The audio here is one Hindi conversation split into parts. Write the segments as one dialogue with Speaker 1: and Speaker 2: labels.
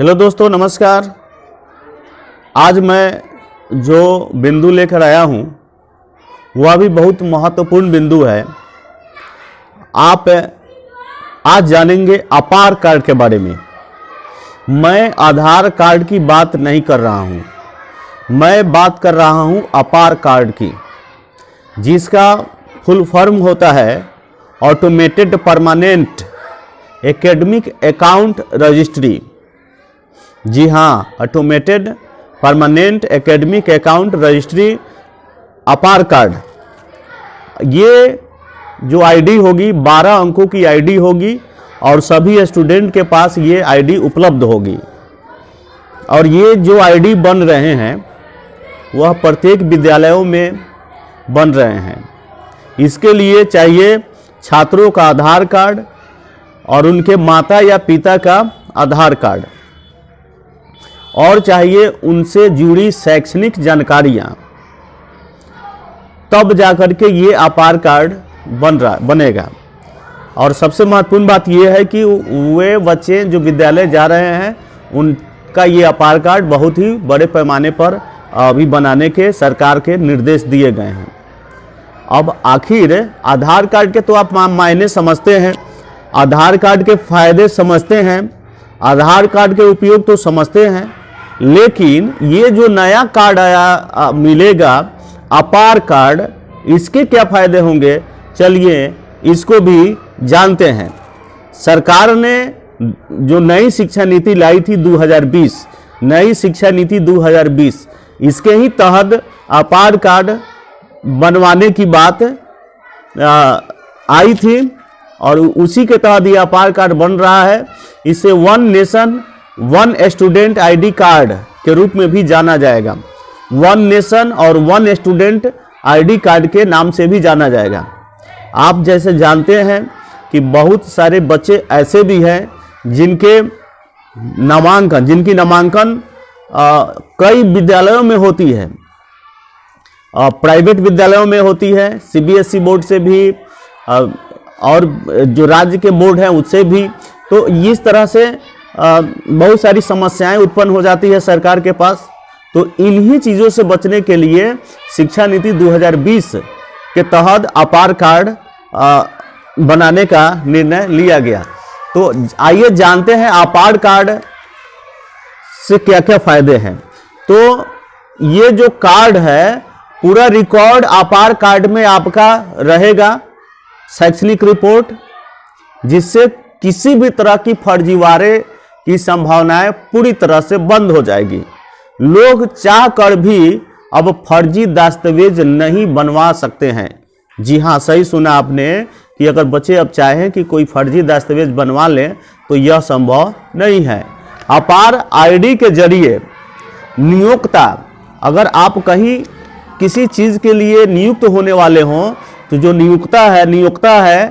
Speaker 1: हेलो दोस्तों, नमस्कार। आज मैं जो बिंदु लेकर आया हूँ वह भी बहुत महत्वपूर्ण बिंदु है। आप आज जानेंगे अपार कार्ड के बारे में। मैं आधार कार्ड की बात नहीं कर रहा हूँ, मैं बात कर रहा हूँ अपार कार्ड की, जिसका फुल फॉर्म होता है automated permanent academic account registry. जी हाँ, automated permanent academic account registry APAAR card. ये जो आईडी होगी 12 अंकों की आईडी होगी और सभी स्टूडेंट के पास ये आईडी उपलब्ध होगी। और ये जो आईडी बन रहे हैं वह प्रत्येक विद्यालयों में बन रहे हैं। इसके लिए चाहिए छात्रों का आधार कार्ड और उनके माता या पिता का आधार कार्ड, और चाहिए उनसे जुड़ी शैक्षणिक जानकारियां, तब जाकर के ये अपार कार्ड बनेगा। और सबसे महत्वपूर्ण बात यह है कि वे बच्चे जो विद्यालय जा रहे हैं उनका ये अपार कार्ड बहुत ही बड़े पैमाने पर अभी बनाने के सरकार के निर्देश दिए गए हैं। अब आखिर आधार कार्ड के तो आप मायने समझते हैं, आधार कार्ड के फायदे समझते हैं, आधार कार्ड के उपयोग तो समझते हैं, लेकिन ये जो नया कार्ड आया मिलेगा अपार कार्ड, इसके क्या फायदे होंगे, चलिए इसको भी जानते हैं। सरकार ने जो नई शिक्षा नीति लाई थी 2020, नई शिक्षा नीति 2020, इसके ही तहत अपार कार्ड बनवाने की बात आई थी और उसी के तहत ये अपार कार्ड बन रहा है। इसे one nation one student ID card के रूप में भी जाना जाएगा। वन नेशन और वन स्टूडेंट आईडी कार्ड के नाम से भी जाना जाएगा। आप जैसे जानते हैं कि बहुत सारे बच्चे ऐसे भी हैं जिनकी नामांकन कई विद्यालयों में होती है, प्राइवेट विद्यालयों में होती है, सीबीएसई बोर्ड से भी और जो राज्य के बोर्ड हैं उससे भी। तो इस तरह से बहुत सारी समस्याएं उत्पन्न हो जाती है सरकार के पास। तो इन्हीं चीज़ों से बचने के लिए शिक्षा नीति 2020 के तहत अपार कार्ड बनाने का निर्णय लिया गया। तो आइए जानते हैं अपार कार्ड से क्या क्या फायदे हैं। तो ये जो कार्ड है, पूरा रिकॉर्ड अपार कार्ड में आपका रहेगा, शैक्षणिक रिपोर्ट, जिससे किसी भी तरह की फर्जीवाड़े की संभावनाएं पूरी तरह से बंद हो जाएगी। लोग चाह कर भी अब फर्जी दस्तावेज नहीं बनवा सकते हैं। जी हाँ, सही सुना आपने कि अगर बच्चे अब चाहें कि कोई फर्जी दस्तावेज बनवा लें तो यह संभव नहीं है। अपार आईडी के जरिए नियोक्ता, अगर आप कहीं किसी चीज़ के लिए नियुक्त होने वाले हों तो जो नियोक्ता है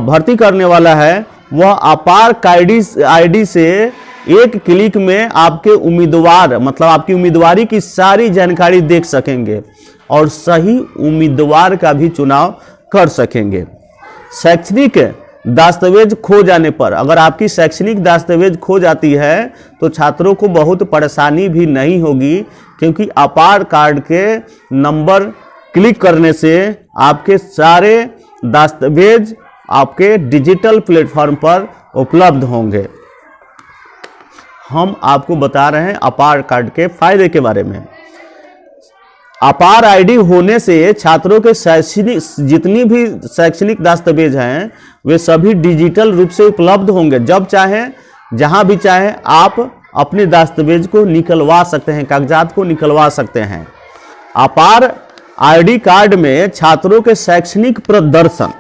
Speaker 1: भर्ती करने वाला है, वह अपार आईडी से एक क्लिक में आपके उम्मीदवार, मतलब आपकी उम्मीदवारी की सारी जानकारी देख सकेंगे और सही उम्मीदवार का भी चुनाव कर सकेंगे। शैक्षणिक दस्तावेज खो जाने पर, अगर आपकी शैक्षणिक दस्तावेज खो जाती है तो छात्रों को बहुत परेशानी भी नहीं होगी, क्योंकि अपार कार्ड के नंबर क्लिक करने से आपके सारे दस्तावेज आपके डिजिटल प्लेटफॉर्म पर उपलब्ध होंगे। हम आपको बता रहे हैं अपार कार्ड के फायदे के बारे में। अपार आईडी होने से छात्रों के जितनी भी शैक्षणिक दस्तावेज हैं वे सभी डिजिटल रूप से उपलब्ध होंगे। जब चाहें, जहां भी चाहें, आप अपने दस्तावेज को निकलवा सकते हैं, कागजात को निकलवा सकते हैं। अपार आईडी कार्ड में छात्रों के शैक्षणिक प्रदर्शन,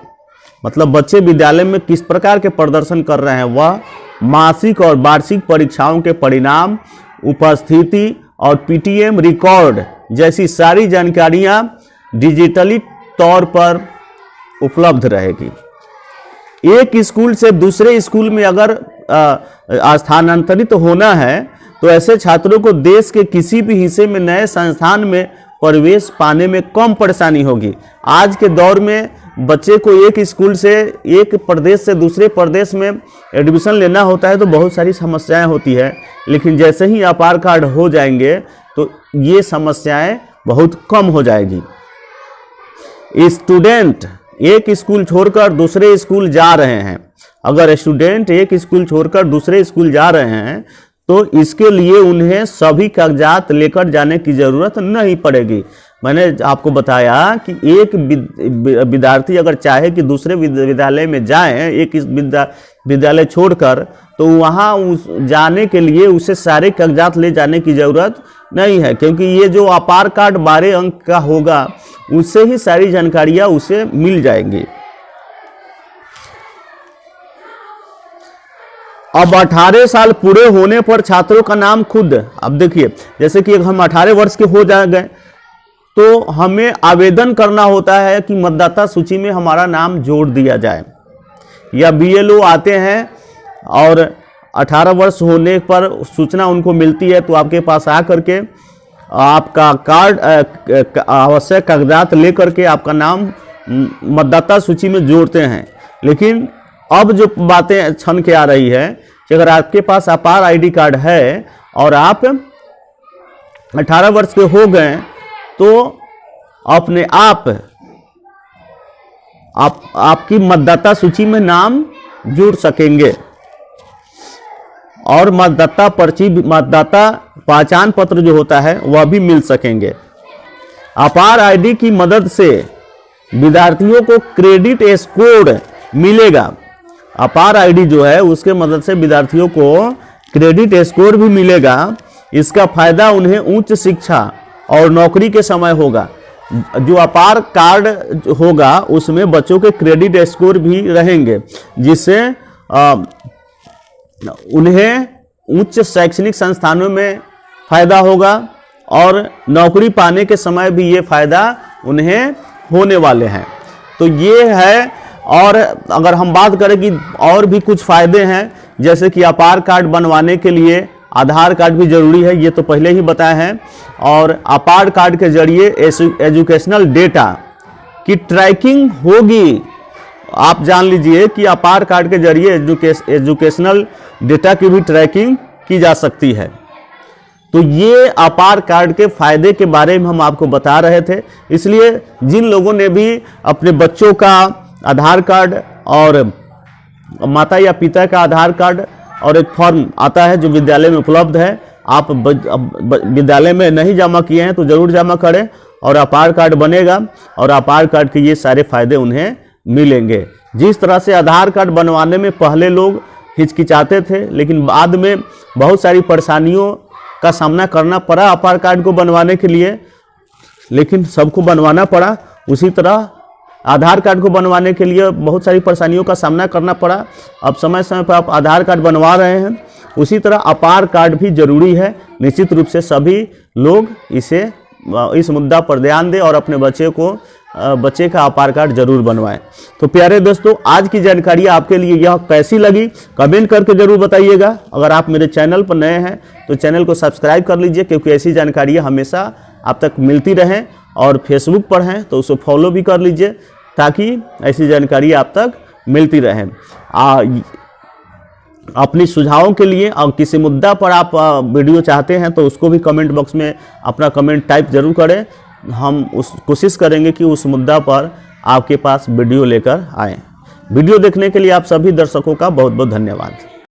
Speaker 1: मतलब बच्चे विद्यालय में किस प्रकार के प्रदर्शन कर रहे हैं, वह मासिक और वार्षिक परीक्षाओं के परिणाम, उपस्थिति और पीटीएम रिकॉर्ड जैसी सारी जानकारियां डिजिटली तौर पर उपलब्ध रहेगी। एक स्कूल से दूसरे स्कूल में अगर स्थानांतरित होना है तो ऐसे छात्रों को देश के किसी भी हिस्से में नए संस्थान में प्रवेश पाने में कम परेशानी होगी। आज के दौर में बच्चे को एक स्कूल से, एक प्रदेश से दूसरे प्रदेश में एडमिशन लेना होता है तो बहुत सारी समस्याएं होती है, लेकिन जैसे ही अपार कार्ड हो जाएंगे तो ये समस्याएं बहुत कम हो जाएगी। स्टूडेंट एक स्कूल छोड़कर दूसरे स्कूल जा रहे हैं, अगर स्टूडेंट एक स्कूल छोड़कर दूसरे स्कूल जा रहे हैं तो इसके लिए उन्हें सभी कागजात लेकर जाने की ज़रूरत नहीं पड़ेगी। मैंने आपको बताया कि एक विद्यार्थी अगर चाहे कि दूसरे विद्यालय में जाए, एक विद्यालय छोड़कर, तो वहाँ जाने के लिए उसे सारे कागजात ले जाने की ज़रूरत नहीं है, क्योंकि ये जो अपार कार्ड 12 अंक का होगा उससे ही सारी जानकारियाँ उसे मिल जाएंगी। अब 18 साल पूरे होने पर छात्रों का नाम खुद, अब देखिए जैसे कि हम 18 वर्ष के हो जा गए तो हमें आवेदन करना होता है कि मतदाता सूची में हमारा नाम जोड़ दिया जाए, या BLO आते हैं और 18 वर्ष होने पर सूचना उनको मिलती है तो आपके पास आ करके आपका कार्ड, आवश्यक कागजात ले करके आपका नाम मतदाता सूची में जोड़ते हैं। लेकिन अब जो बातें छन के आ रही है कि अगर आपके पास अपार ID कार्ड है और आप 18 वर्ष के हो गए तो अपने आपकी मतदाता सूची में नाम जुड़ सकेंगे और मतदाता पर्ची, मतदाता पहचान पत्र जो होता है वह भी मिल सकेंगे। अपार ID की मदद से विद्यार्थियों को क्रेडिट स्कोर मिलेगा। अपार ID जो है उसके मदद से विद्यार्थियों को क्रेडिट स्कोर भी मिलेगा। इसका फायदा उन्हें उच्च शिक्षा और नौकरी के समय होगा। जो अपार कार्ड होगा उसमें बच्चों के क्रेडिट स्कोर भी रहेंगे, जिससे उन्हें उच्च शैक्षणिक संस्थानों में फायदा होगा और नौकरी पाने के समय भी ये फायदा उन्हें होने वाले हैं। तो ये है। और अगर हम बात करें कि और भी कुछ फायदे हैं, जैसे कि अपार कार्ड बनवाने के लिए आधार कार्ड भी जरूरी है, ये तो पहले ही बताए हैं। और अपार कार्ड के जरिए एजुकेशनल डेटा की ट्रैकिंग होगी। आप जान लीजिए कि अपार कार्ड के जरिए एजुकेशनल डेटा की भी ट्रैकिंग की जा सकती है। तो ये अपार कार्ड के फायदे के बारे में हम आपको बता रहे थे। इसलिए जिन लोगों ने भी अपने बच्चों का आधार कार्ड और माता या पिता का आधार कार्ड और एक फॉर्म आता है जो विद्यालय में उपलब्ध है, आप विद्यालय में नहीं जमा किए हैं तो ज़रूर जमा करें और अपार कार्ड बनेगा और अपार कार्ड के ये सारे फायदे उन्हें मिलेंगे। जिस तरह से आधार कार्ड बनवाने में पहले लोग हिचकिचाते थे, लेकिन बाद में बहुत सारी परेशानियों का सामना करना पड़ा अपार कार्ड को बनवाने के लिए, लेकिन सबको बनवाना पड़ा। उसी तरह आधार कार्ड को बनवाने के लिए बहुत सारी परेशानियों का सामना करना पड़ा। अब समय समय पर आप आधार कार्ड बनवा रहे हैं, उसी तरह अपार कार्ड भी जरूरी है। निश्चित रूप से सभी लोग इस मुद्दा पर ध्यान दें और अपने बच्चे का अपार कार्ड जरूर बनवाएं। तो प्यारे दोस्तों, आज की जानकारी आपके लिए यह कैसी लगी कमेंट करके जरूर बताइएगा। अगर आप मेरे चैनल पर नए हैं तो चैनल को सब्सक्राइब कर लीजिए, क्योंकि ऐसी जानकारियाँ हमेशा आप तक मिलती रहें। और फेसबुक पर हैं तो उसे फॉलो भी कर लीजिए, ताकि ऐसी जानकारी आप तक मिलती रहे। अपनी सुझावों के लिए और किसी मुद्दा पर आप वीडियो चाहते हैं तो उसको भी कमेंट बॉक्स में अपना कमेंट टाइप जरूर करें। हम कोशिश करेंगे कि उस मुद्दा पर आपके पास वीडियो लेकर आएँ। वीडियो देखने के लिए आप सभी दर्शकों का बहुत बहुत धन्यवाद।